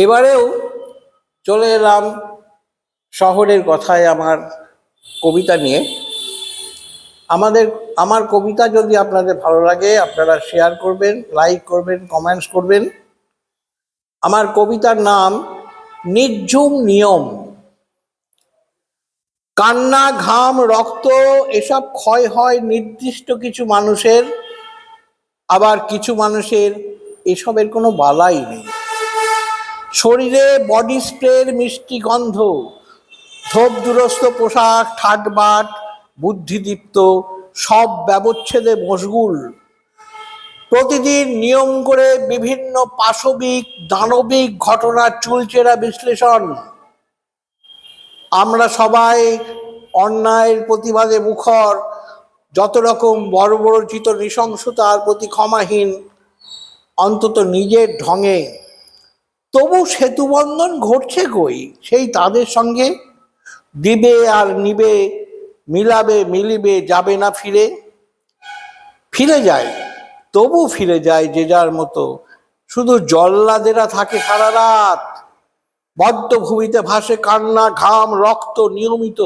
এবারেও চলে এলাম শহরের কথায় আমার কবিতা নিয়ে। আমার কবিতা যদি আপনাদের ভালো লাগে আপনারা শেয়ার করবেন, লাইক করবেন, কমেন্টস করবেন। আমার কবিতার নাম নির্ঝুম নিয়ম। কান্না, ঘাম, রক্ত এসব ক্ষয় হয় নির্দিষ্ট কিছু মানুষের, আবার কিছু মানুষের এসবের কোনো বালাই নেই। শরীরে বডি স্প্রের মিষ্টি গন্ধ, ধোপ দুরস্ত পোশাক, ঠাটবাট, বুদ্ধিদীপ্ত, সব ব্যবচ্ছেদে মশগুল। প্রতিদিন নিয়ম করে বিভিন্ন পাশবিক দানবিক ঘটনার চুলচেরা বিশ্লেষণ। আমরা সবাই অন্যায়ের প্রতিবাদে মুখর, যত রকম বর্বরচিত নৃশংসতার প্রতি ক্ষমাহীন, অন্তত নিজের ঢঙে। তবু সেতুবন্ধন ঘটছে কই সেই তাদের সঙ্গে? দিবে আর নিবে, মিলাবে মিলিবে, যাবে না ফিরে। ফিরে যায়, তবু ফিরে যায় যে যার মতো। শুধু জল্লাদেরা থাকে সারা রাত। বদ্ধভূমিতে ভাসে কান্না, ঘাম, রক্ত নিয়মিত।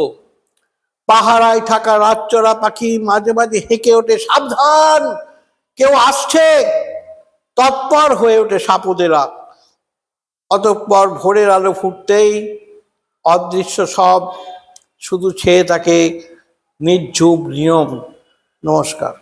পাহারায় থাকা রাতচরা পাখি মাঝে মাঝে হেঁকে ওঠে, সাবধান কেউ আসছে। তৎপর হয়ে ওঠে সাপুদেরা। অতঃপর ভোরের আলো ফুটতেই অদৃশ্য সব শুধু ছেয়ে থাকে নির্ঝুম নিয়ম। নমস্কার।